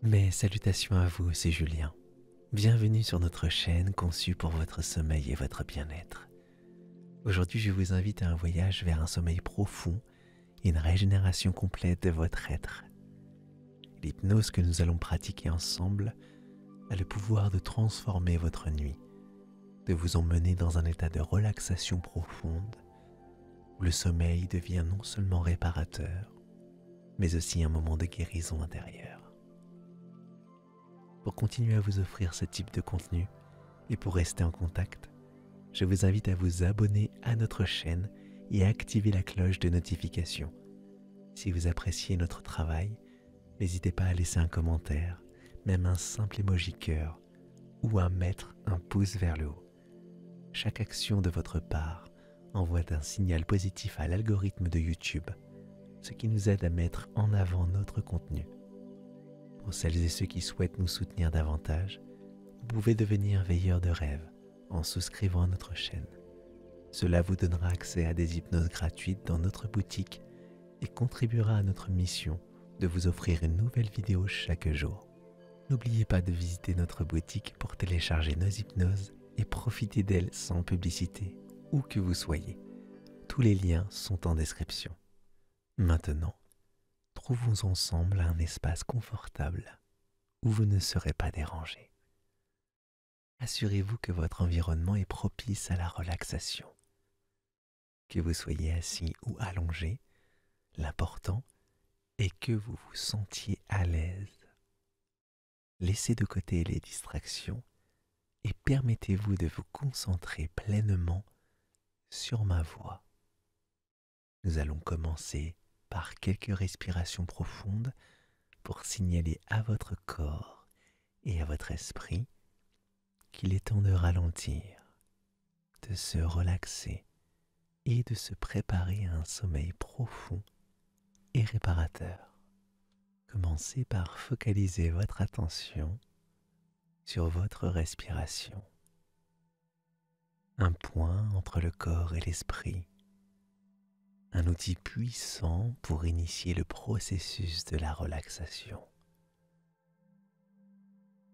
Mes salutations à vous, c'est Julien. Bienvenue sur notre chaîne conçue pour votre sommeil et votre bien-être. Aujourd'hui, je vous invite à un voyage vers un sommeil profond et une régénération complète de votre être. L'hypnose que nous allons pratiquer ensemble a le pouvoir de transformer votre nuit, de vous emmener dans un état de relaxation profonde où le sommeil devient non seulement réparateur, mais aussi un moment de guérison intérieure. Pour continuer à vous offrir ce type de contenu et pour rester en contact, je vous invite à vous abonner à notre chaîne et à activer la cloche de notification. Si vous appréciez notre travail, n'hésitez pas à laisser un commentaire, même un simple emoji cœur, ou à mettre un pouce vers le haut. Chaque action de votre part envoie un signal positif à l'algorithme de YouTube, ce qui nous aide à mettre en avant notre contenu. Pour celles et ceux qui souhaitent nous soutenir davantage, vous pouvez devenir veilleur de rêve en souscrivant à notre chaîne. Cela vous donnera accès à des hypnoses gratuites dans notre boutique et contribuera à notre mission de vous offrir une nouvelle vidéo chaque jour. N'oubliez pas de visiter notre boutique pour télécharger nos hypnoses et profiter d'elles sans publicité, où que vous soyez. Tous les liens sont en description. Maintenant, trouvons ensemble un espace confortable où vous ne serez pas dérangé. Assurez-vous que votre environnement est propice à la relaxation. Que vous soyez assis ou allongé, l'important est que vous vous sentiez à l'aise. Laissez de côté les distractions et permettez-vous de vous concentrer pleinement sur ma voix. Nous allons commencer par quelques respirations profondes pour signaler à votre corps et à votre esprit qu'il est temps de ralentir, de se relaxer et de se préparer à un sommeil profond et réparateur. Commencez par focaliser votre attention sur votre respiration, un point entre le corps et l'esprit, un outil puissant pour initier le processus de la relaxation.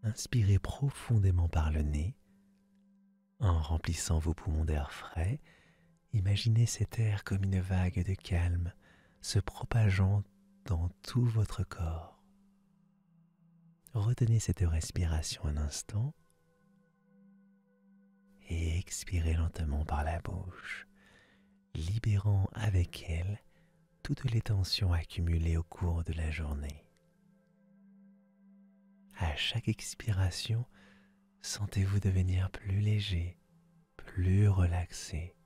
Inspirez profondément par le nez. En remplissant vos poumons d'air frais, imaginez cet air comme une vague de calme se propageant dans tout votre corps. Retenez cette respiration un instant et expirez lentement par la bouche, libérant avec elle toutes les tensions accumulées au cours de la journée. À chaque expiration, sentez-vous devenir plus léger, plus relaxé.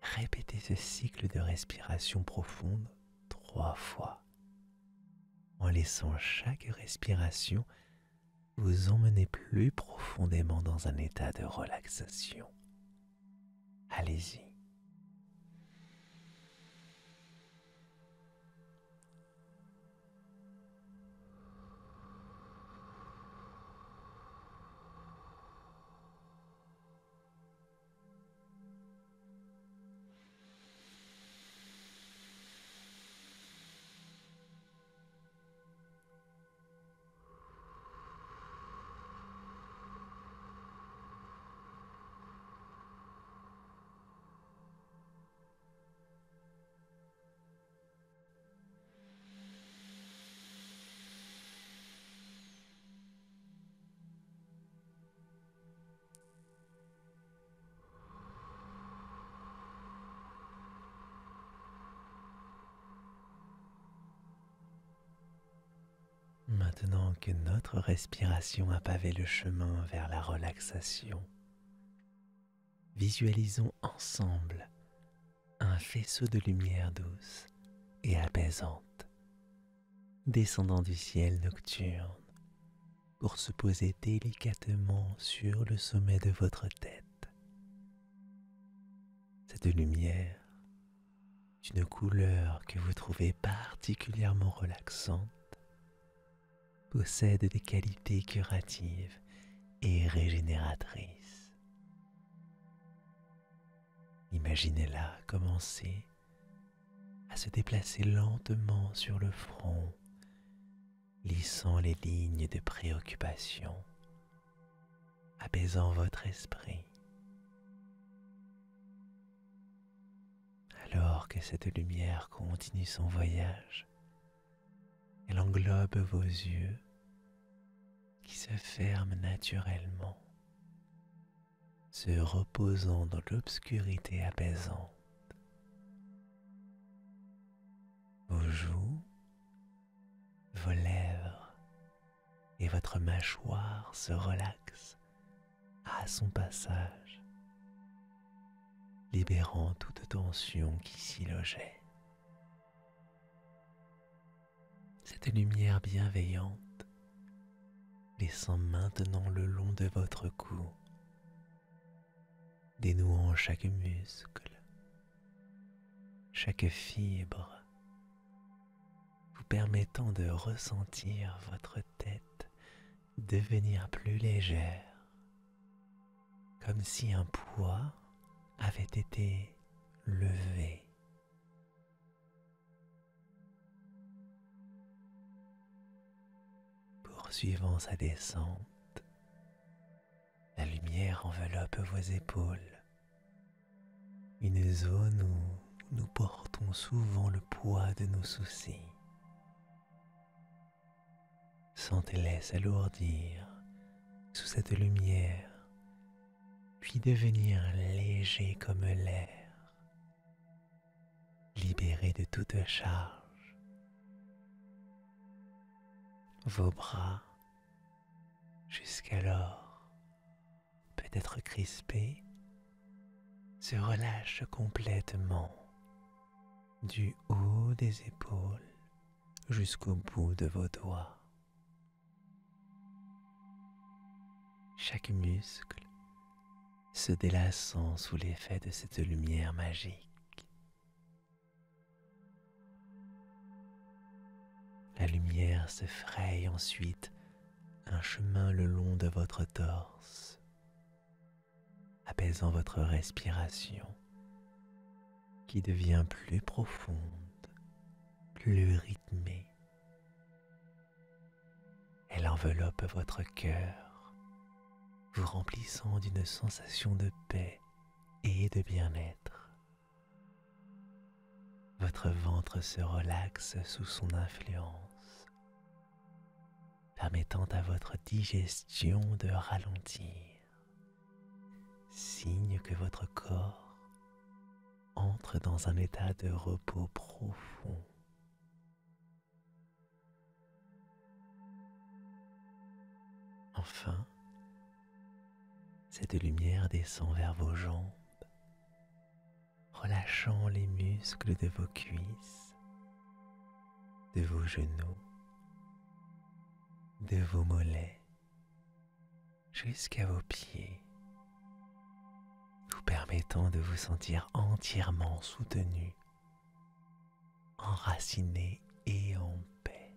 Répétez ce cycle de respiration profonde 3 fois, en laissant chaque respiration vous emmener plus profondément dans un état de relaxation. Allez-y. Maintenant que notre respiration a pavé le chemin vers la relaxation, visualisons ensemble un faisceau de lumière douce et apaisante descendant du ciel nocturne pour se poser délicatement sur le sommet de votre tête. Cette lumière, d'une couleur que vous trouvez particulièrement relaxante, possède des qualités curatives et régénératrices. Imaginez-la commencer à se déplacer lentement sur le front lissant les lignes de préoccupation, apaisant votre esprit. Alors que cette lumière continue son voyage, elle englobe vos yeux qui se ferment naturellement, se reposant dans l'obscurité apaisante. Vos joues, vos lèvres et votre mâchoire se relaxent à son passage, libérant toute tension qui s'y logeait. Cette lumière bienveillante descend maintenant le long de votre cou, dénouant chaque muscle, chaque fibre, vous permettant de ressentir votre tête devenir plus légère, comme si un poids avait été levé. Poursuivant sa descente, la lumière enveloppe vos épaules, une zone où nous portons souvent le poids de nos soucis. Sentez-les s'alourdir sous cette lumière, puis devenir léger comme l'air, libéré de toute charge. Vos bras, jusqu'alors peut-être crispés, se relâchent complètement du haut des épaules jusqu'au bout de vos doigts. Chaque muscle se délaçant sous l'effet de cette lumière magique. La lumière se fraye ensuite un chemin le long de votre torse, apaisant votre respiration qui devient plus profonde, plus rythmée. Elle enveloppe votre cœur, vous remplissant d'une sensation de paix et de bien-être. Votre ventre se relaxe sous son influence, permettant à votre digestion de ralentir, signe que votre corps entre dans un état de repos profond. Enfin, cette lumière descend vers vos jambes, relâchant les muscles de vos cuisses, de vos genoux, de vos mollets, jusqu'à vos pieds, vous permettant de vous sentir entièrement soutenu, enraciné et en paix.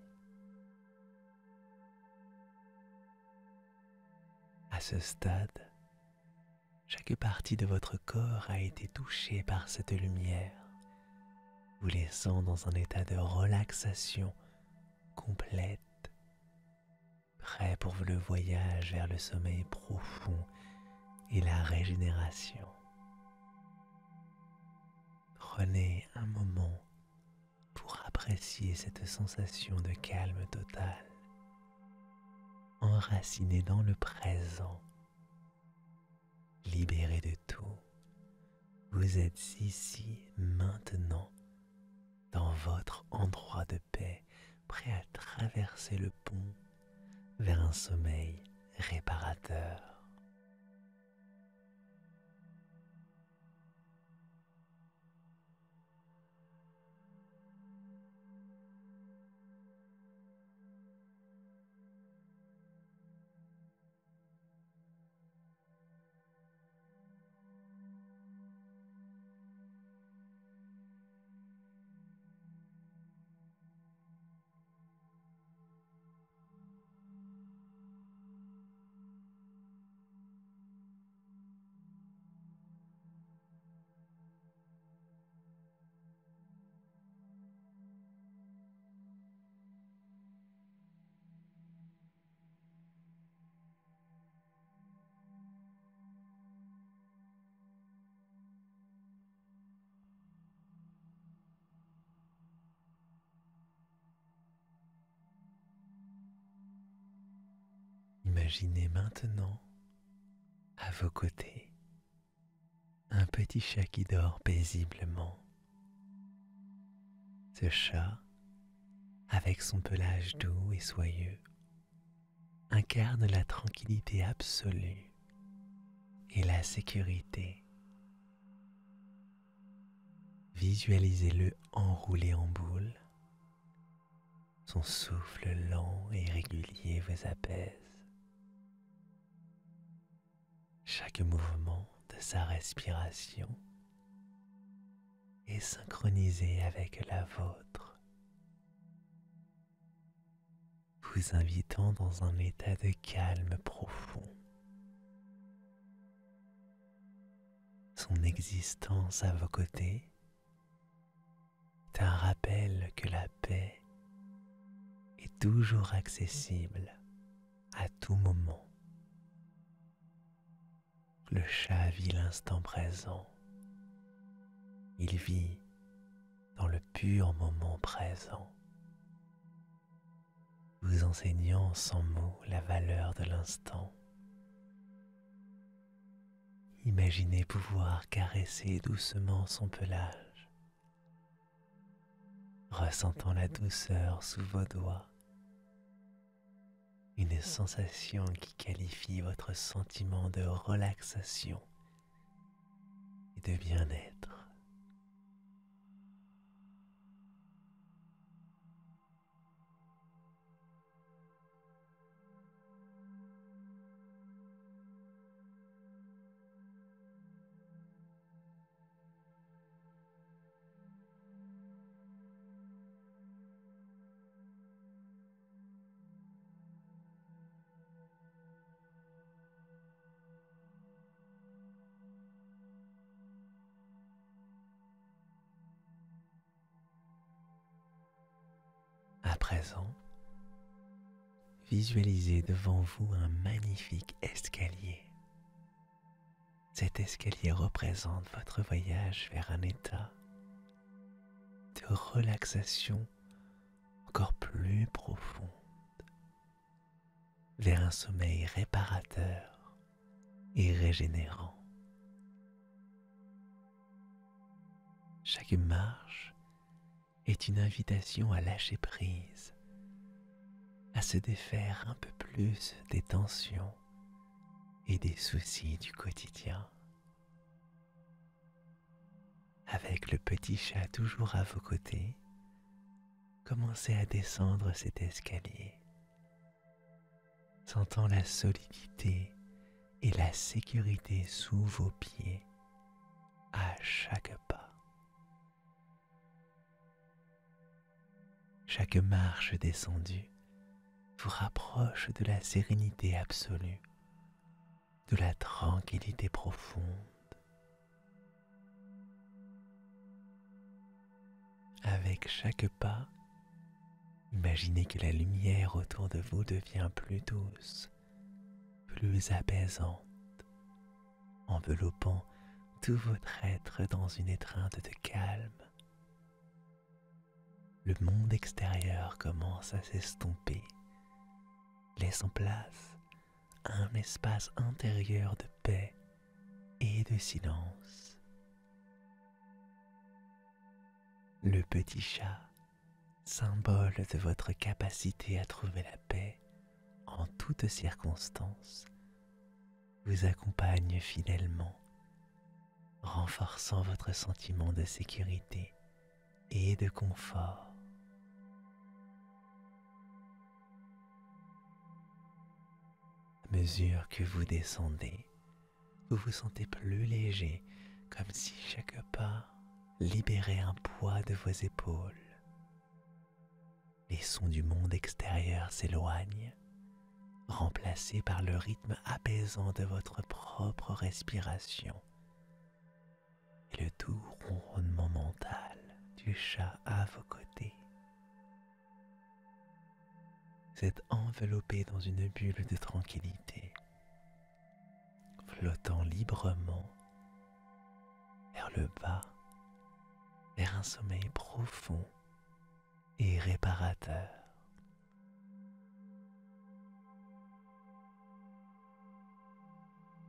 À ce stade, chaque partie de votre corps a été touchée par cette lumière, vous laissant dans un état de relaxation complète, prêt pour le voyage vers le sommeil profond et la régénération. Prenez un moment pour apprécier cette sensation de calme total, enraciné dans le présent, libéré de tout. Vous êtes ici, maintenant, dans votre endroit de paix, prêt à traverser le pont vers un sommeil réparateur. Imaginez maintenant, à vos côtés, un petit chat qui dort paisiblement. Ce chat, avec son pelage doux et soyeux, incarne la tranquillité absolue et la sécurité. Visualisez-le enroulé en boule. Son souffle lent et régulier vous apaise. Chaque mouvement de sa respiration est synchronisé avec la vôtre, vous invitant dans un état de calme profond. Son existence à vos côtés est un rappel que la paix est toujours accessible à tout moment. Le chat vit l'instant présent. Il vit dans le pur moment présent, vous enseignant sans mots la valeur de l'instant. Imaginez pouvoir caresser doucement son pelage, ressentant la douceur sous vos doigts, une sensation qui qualifie votre sentiment de relaxation et de bien-être. À présent, visualisez devant vous un magnifique escalier. Cet escalier représente votre voyage vers un état de relaxation encore plus profonde, vers un sommeil réparateur et régénérant. Chaque marche est une invitation à lâcher prise, à se défaire un peu plus des tensions et des soucis du quotidien. Avec le petit chat toujours à vos côtés, commencez à descendre cet escalier, sentant la solidité et la sécurité sous vos pieds à chaque pas. Chaque marche descendue vous rapproche de la sérénité absolue, de la tranquillité profonde. Avec chaque pas, imaginez que la lumière autour de vous devient plus douce, plus apaisante, enveloppant tout votre être dans une étreinte de calme. Le monde extérieur commence à s'estomper, laissant place à un espace intérieur de paix et de silence. Le petit chat, symbole de votre capacité à trouver la paix en toutes circonstances, vous accompagne fidèlement, renforçant votre sentiment de sécurité et de confort. À mesure que vous descendez, vous vous sentez plus léger, comme si chaque pas libérait un poids de vos épaules. Les sons du monde extérieur s'éloignent, remplacés par le rythme apaisant de votre propre respiration et le doux ronronnement mental du chat à vos côtés. Vous êtes enveloppé dans une bulle de tranquillité, flottant librement vers le bas, vers un sommeil profond et réparateur.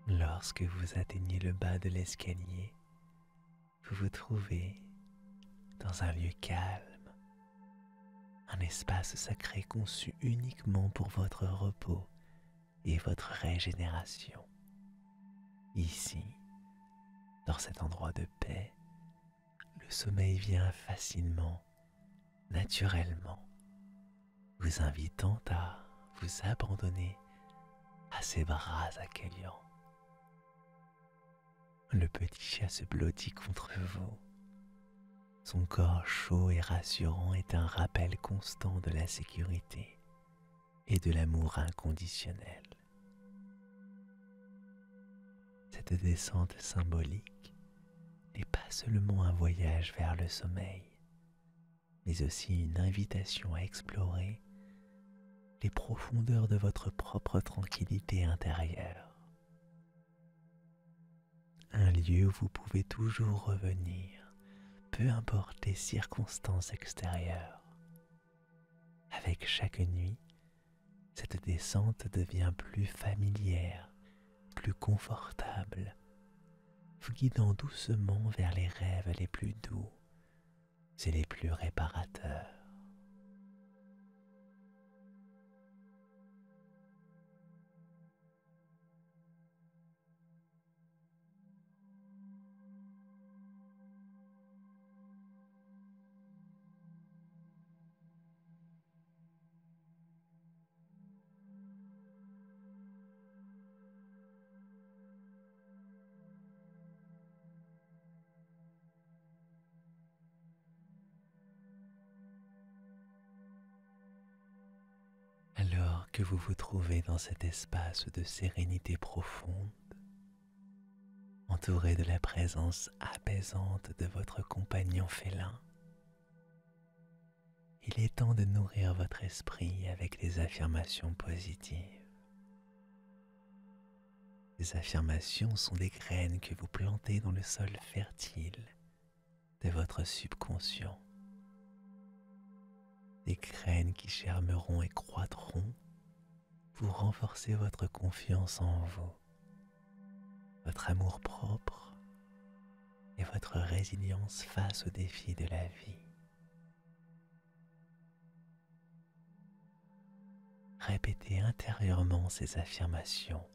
Lorsque vous atteignez le bas de l'escalier, vous vous trouvez dans un lieu calme, un espace sacré conçu uniquement pour votre repos et votre régénération. Ici, dans cet endroit de paix, le sommeil vient facilement, naturellement, vous invitant à vous abandonner à ses bras accueillants. Le petit chat se blottit contre vous. Son corps chaud et rassurant est un rappel constant de la sécurité et de l'amour inconditionnel. Cette descente symbolique n'est pas seulement un voyage vers le sommeil, mais aussi une invitation à explorer les profondeurs de votre propre tranquillité intérieure. Un lieu où vous pouvez toujours revenir, peu importe les circonstances extérieures. Avec chaque nuit, cette descente devient plus familière, plus confortable, vous guidant doucement vers les rêves les plus doux et les plus réparateurs. Alors que vous vous trouvez dans cet espace de sérénité profonde, entouré de la présence apaisante de votre compagnon félin, il est temps de nourrir votre esprit avec des affirmations positives. Ces affirmations sont des graines que vous plantez dans le sol fertile de votre subconscient. Des graines qui germeront et croîtront pour renforcer votre confiance en vous, votre amour-propre et votre résilience face aux défis de la vie. Répétez intérieurement ces affirmations.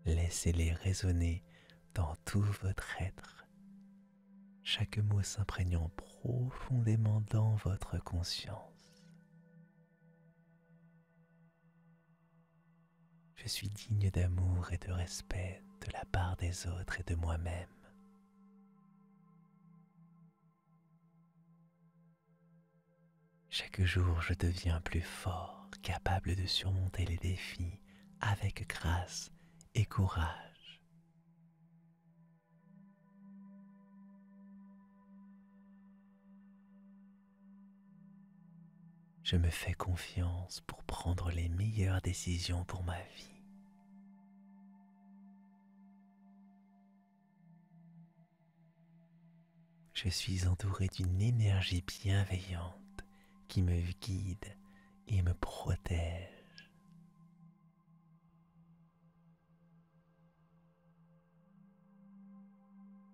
Laissez-les résonner dans tout votre être, chaque mot s'imprégnant profondément dans votre conscience. Je suis digne d'amour et de respect de la part des autres et de moi-même. Chaque jour, je deviens plus fort, capable de surmonter les défis avec grâce et courage. Je me fais confiance pour prendre les meilleures décisions pour ma vie. Je suis entouré d'une énergie bienveillante qui me guide et me protège.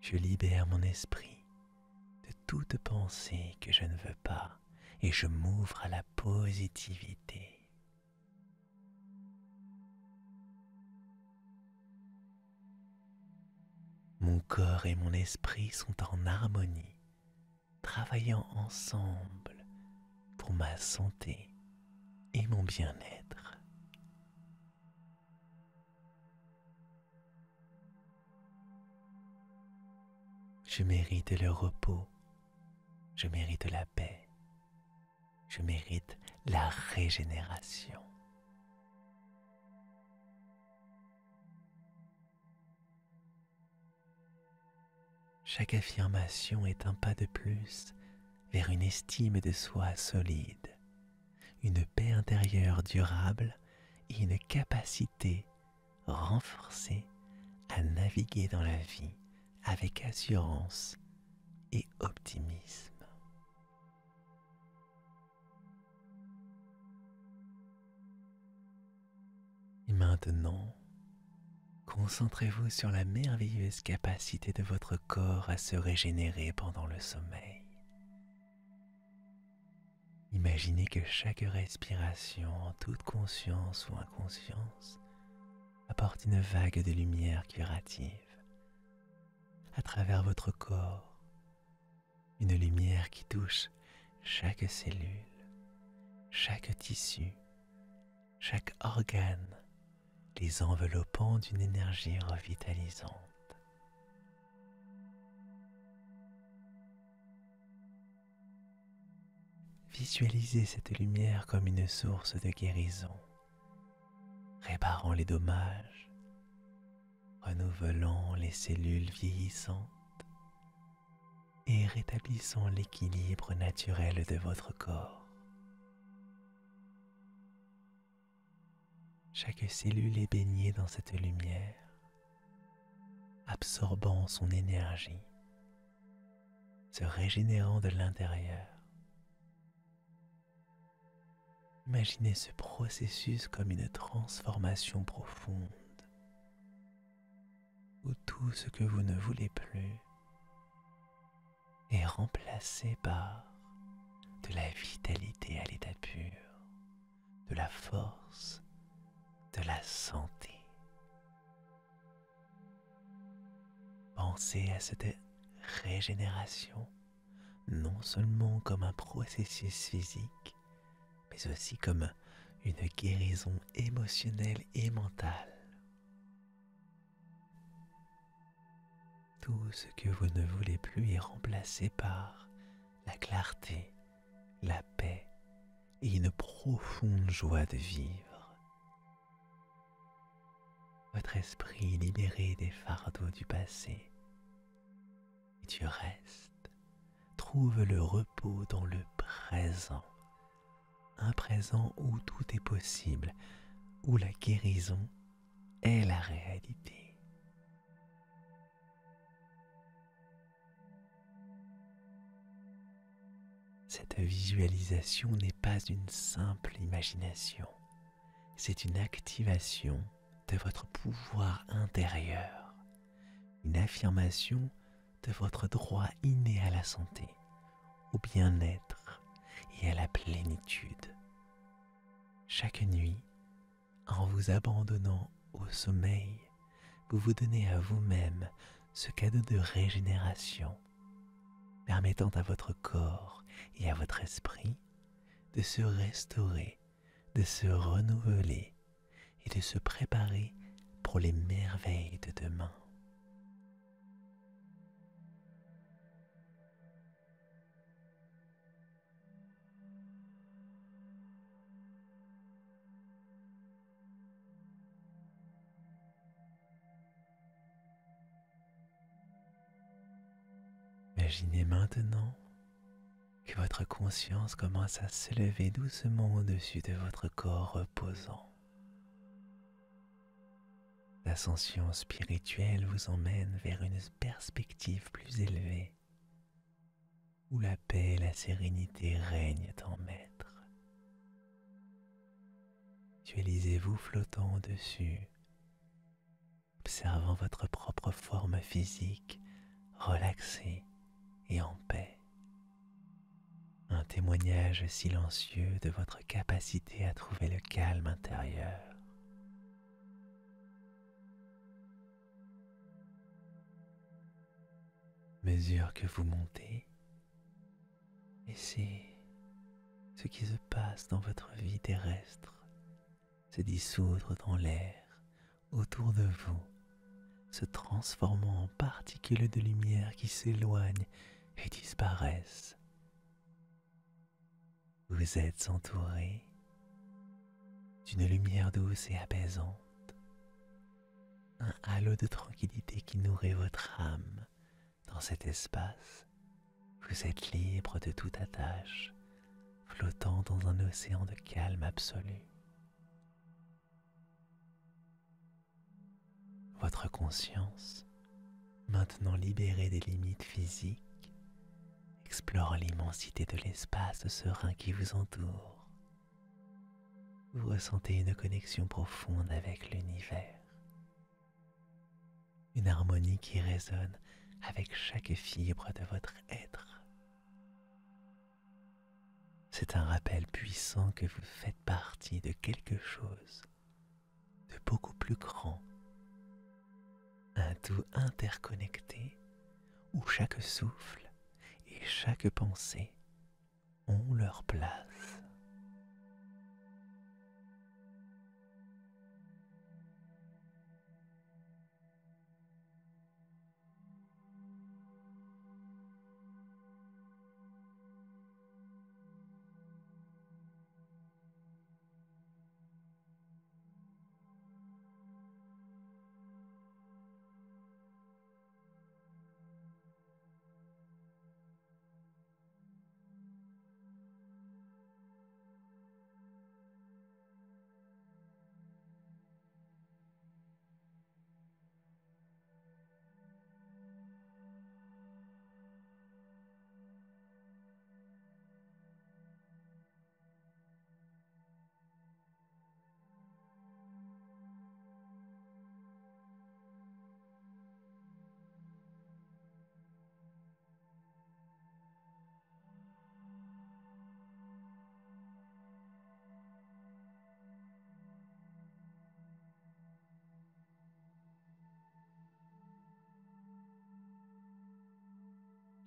Je libère mon esprit de toute pensée que je ne veux pas et je m'ouvre à la positivité. Mon corps et mon esprit sont en harmonie, travaillant ensemble pour ma santé et mon bien-être. Je mérite le repos, je mérite la paix, je mérite la régénération. Chaque affirmation est un pas de plus vers une estime de soi solide, une paix intérieure durable et une capacité renforcée à naviguer dans la vie avec assurance et optimisme. Et maintenant, Concentrez-vous sur la merveilleuse capacité de votre corps à se régénérer pendant le sommeil. Imaginez que chaque respiration, en toute conscience ou inconscience, apporte une vague de lumière curative à travers votre corps, une lumière qui touche chaque cellule, chaque tissu, chaque organe, les enveloppant d'une énergie revitalisante. Visualisez cette lumière comme une source de guérison, réparant les dommages, renouvelant les cellules vieillissantes et rétablissant l'équilibre naturel de votre corps. Chaque cellule est baignée dans cette lumière, absorbant son énergie, se régénérant de l'intérieur. Imaginez ce processus comme une transformation profonde, où tout ce que vous ne voulez plus est remplacé par de la vitalité à l'état pur, de la force, de la santé. Pensez à cette régénération non seulement comme un processus physique, mais aussi comme une guérison émotionnelle et mentale. Tout ce que vous ne voulez plus est remplacé par la clarté, la paix et une profonde joie de vivre. Votre esprit libéré des fardeaux du passé et du reste trouve le repos dans le présent, un présent où tout est possible, où la guérison est la réalité. Cette visualisation n'est pas une simple imagination, c'est une activation de votre pouvoir intérieur, une affirmation de votre droit inné à la santé, au bien-être et à la plénitude. Chaque nuit, en vous abandonnant au sommeil, vous vous donnez à vous-même ce cadeau de régénération, permettant à votre corps et à votre esprit de se restaurer, de se renouveler et de se préparer pour les merveilles de demain. Imaginez maintenant que votre conscience commence à s'élever doucement au-dessus de votre corps reposant. L'ascension spirituelle vous emmène vers une perspective plus élevée, où la paix et la sérénité règnent en maître. Visualisez-vous flottant au-dessus, observant votre propre forme physique relaxée et en paix. Un témoignage silencieux de votre capacité à trouver le calme intérieur. Mesure que vous montez, laissez ce qui se passe dans votre vie terrestre se dissoudre dans l'air autour de vous, se transformant en particules de lumière qui s'éloignent et disparaissent. Vous êtes entouré d'une lumière douce et apaisante, un halo de tranquillité qui nourrit votre âme. Dans cet espace, vous êtes libre de toute attache, flottant dans un océan de calme absolu. Votre conscience, maintenant libérée des limites physiques, explore l'immensité de l'espace serein qui vous entoure. Vous ressentez une connexion profonde avec l'univers. une harmonie qui résonne avec chaque fibre de votre être. C'est un rappel puissant que vous faites partie de quelque chose de beaucoup plus grand, un tout interconnecté où chaque souffle et chaque pensée ont leur place.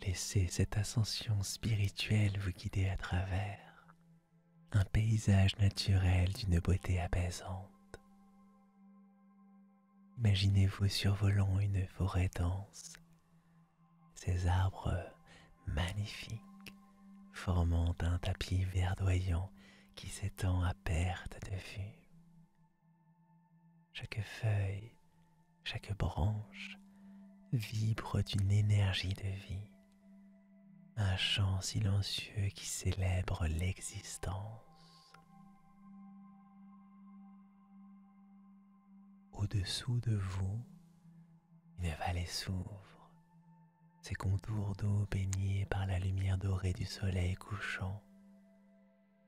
Laissez cette ascension spirituelle vous guider à travers un paysage naturel d'une beauté apaisante. Imaginez-vous survolant une forêt dense, ces arbres magnifiques formant un tapis verdoyant qui s'étend à perte de vue. Chaque feuille, chaque branche vibre d'une énergie de vie. Un chant silencieux qui célèbre l'existence. Au-dessous de vous, une vallée s'ouvre, ses contours d'eau baignés par la lumière dorée du soleil couchant.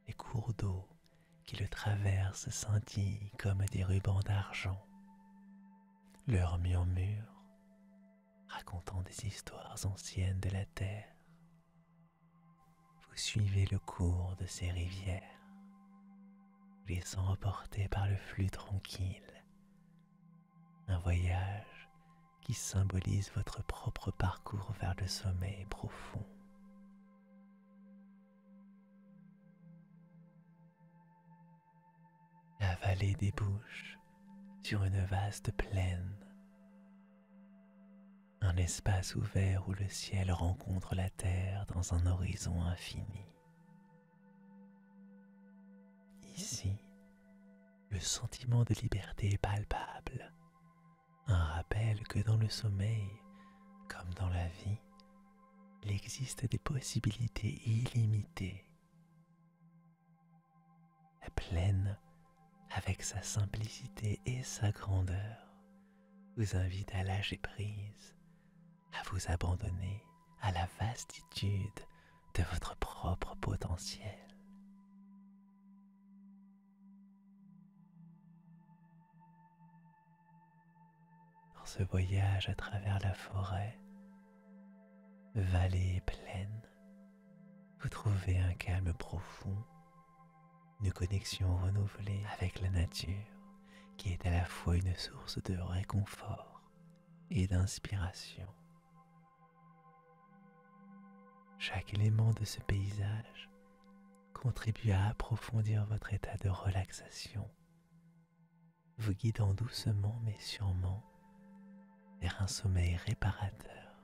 Les cours d'eau qui le traversent scintillent comme des rubans d'argent. Leur murmure racontant des histoires anciennes de la terre. Vous suivez le cours de ces rivières, laissant emporter par le flux tranquille. Un voyage qui symbolise votre propre parcours vers le sommeil profond. La vallée débouche sur une vaste plaine, un espace ouvert où le ciel rencontre la terre dans un horizon infini. Ici, le sentiment de liberté est palpable, un rappel que dans le sommeil, comme dans la vie, il existe des possibilités illimitées. La plaine, avec sa simplicité et sa grandeur, vous invite à lâcher prise, à vous abandonner à la vastitude de votre propre potentiel. Dans ce voyage à travers la forêt, vallée et plaine, vous trouvez un calme profond, une connexion renouvelée avec la nature qui est à la fois une source de réconfort et d'inspiration. Chaque élément de ce paysage contribue à approfondir votre état de relaxation, vous guidant doucement mais sûrement vers un sommeil réparateur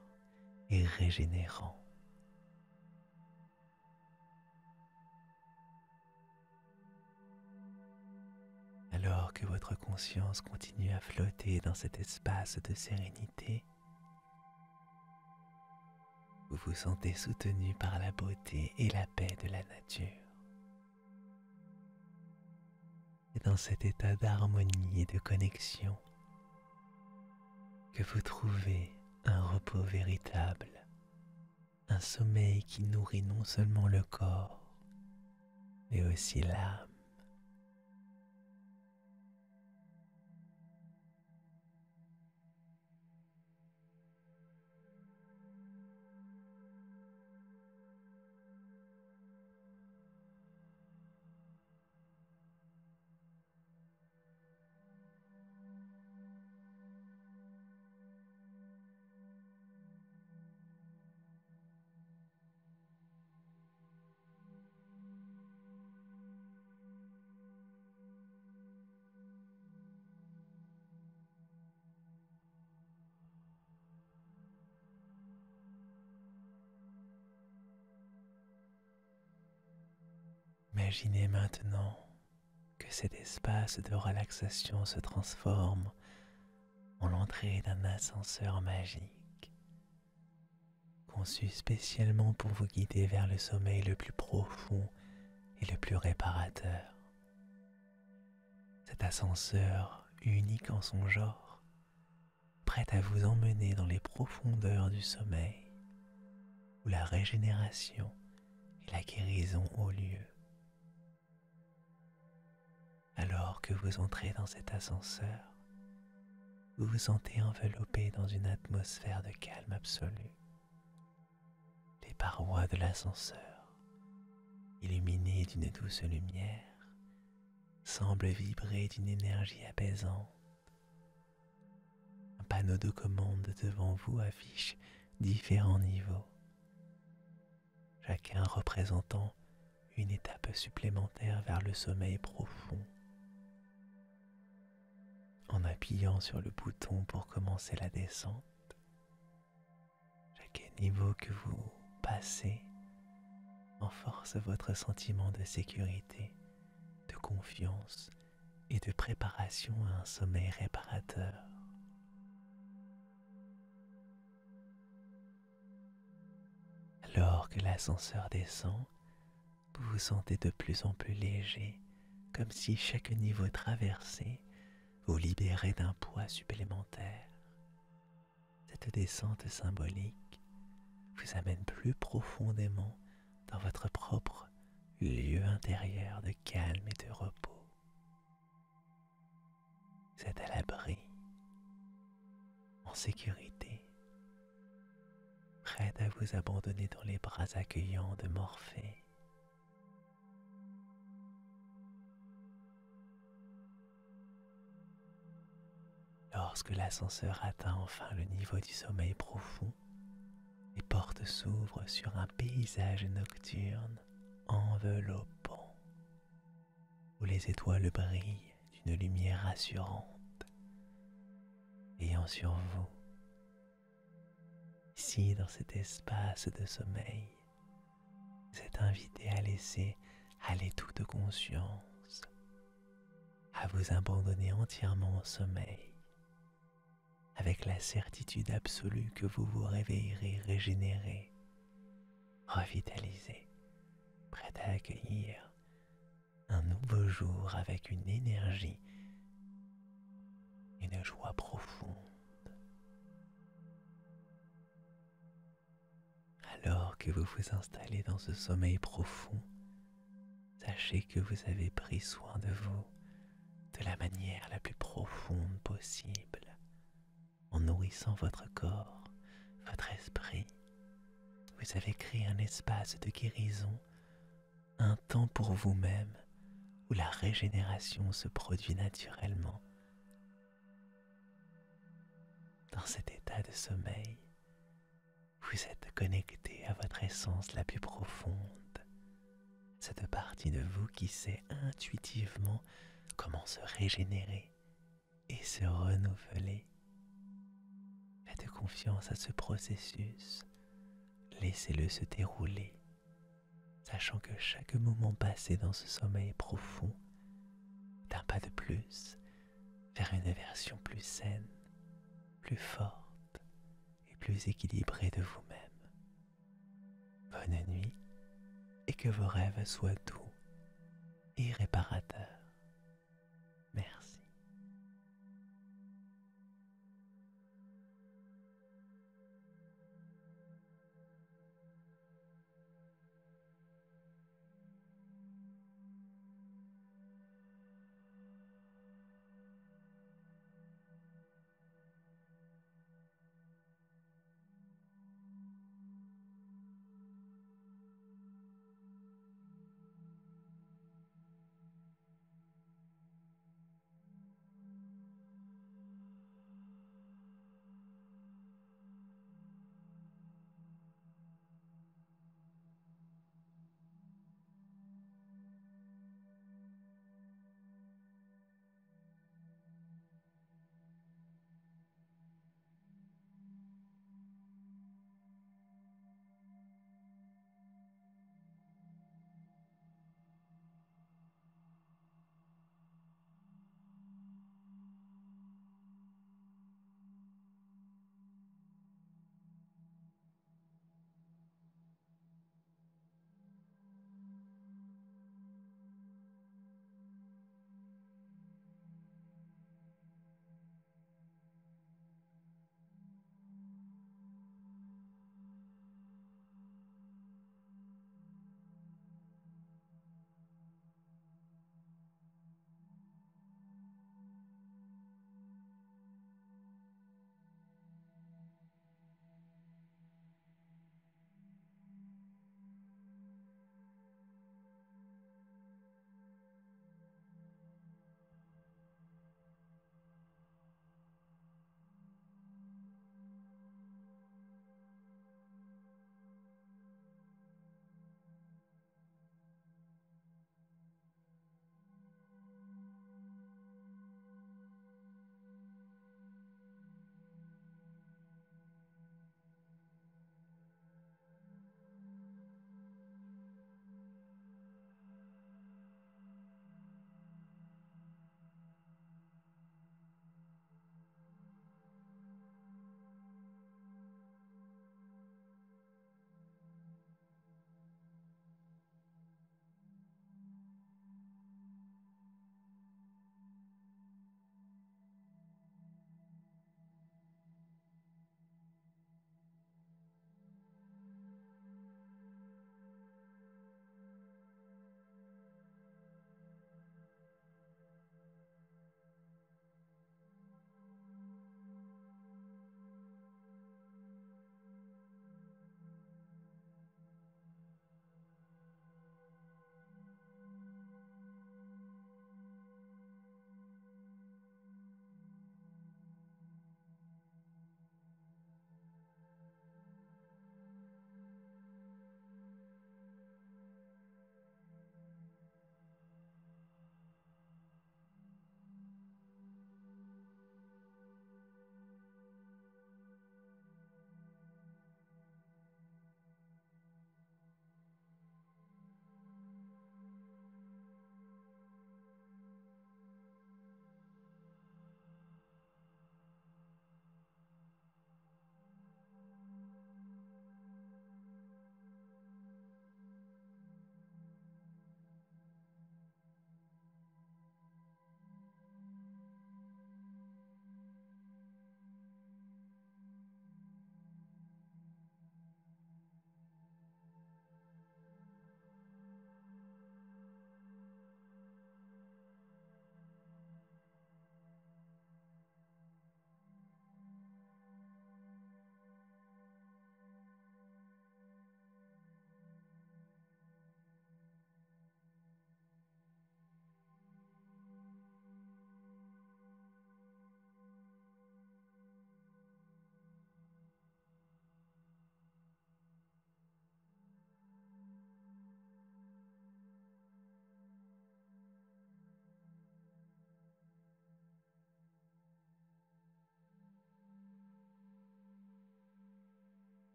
et régénérant. Alors que votre conscience continue à flotter dans cet espace de sérénité, vous vous sentez soutenu par la beauté et la paix de la nature. Et dans cet état d'harmonie et de connexion, que vous trouvez un repos véritable, un sommeil qui nourrit non seulement le corps, mais aussi l'âme. Imaginez maintenant que cet espace de relaxation se transforme en l'entrée d'un ascenseur magique, conçu spécialement pour vous guider vers le sommeil le plus profond et le plus réparateur. Cet ascenseur unique en son genre, prêt à vous emmener dans les profondeurs du sommeil, où la régénération et la guérison ont lieu. Alors que vous entrez dans cet ascenseur, vous vous sentez enveloppé dans une atmosphère de calme absolu. Les parois de l'ascenseur, illuminées d'une douce lumière, semblent vibrer d'une énergie apaisante. Un panneau de commande devant vous affiche différents niveaux, chacun représentant une étape supplémentaire vers le sommeil profond. En appuyant sur le bouton pour commencer la descente, chaque niveau que vous passez renforce votre sentiment de sécurité, de confiance et de préparation à un sommeil réparateur. Alors que l'ascenseur descend, vous vous sentez de plus en plus léger, comme si chaque niveau traversé vous libérait d'un poids supplémentaire. Cette descente symbolique vous amène plus profondément dans votre propre lieu intérieur de calme et de repos. Vous êtes à l'abri, en sécurité, prête à vous abandonner dans les bras accueillants de Morphée. Lorsque l'ascenseur atteint enfin le niveau du sommeil profond, les portes s'ouvrent sur un paysage nocturne enveloppant, où les étoiles brillent d'une lumière rassurante, veillant sur vous. Ici, dans cet espace de sommeil, vous êtes invité à laisser aller toute conscience, à vous abandonner entièrement au sommeil, avec la certitude absolue que vous vous réveillerez régénéré, revitalisé, prêt à accueillir un nouveau jour avec une énergie, une joie profonde. Alors que vous vous installez dans ce sommeil profond, sachez que vous avez pris soin de vous de la manière la plus profonde possible, en nourrissant votre corps, votre esprit. Vous avez créé un espace de guérison, un temps pour vous-même où la régénération se produit naturellement. Dans cet état de sommeil, vous êtes connecté à votre essence la plus profonde, cette partie de vous qui sait intuitivement comment se régénérer et se renouveler. Faites confiance à ce processus, laissez-le se dérouler, sachant que chaque moment passé dans ce sommeil profond est un pas de plus vers une version plus saine, plus forte et plus équilibrée de vous-même. Bonne nuit et que vos rêves soient doux et réparateurs.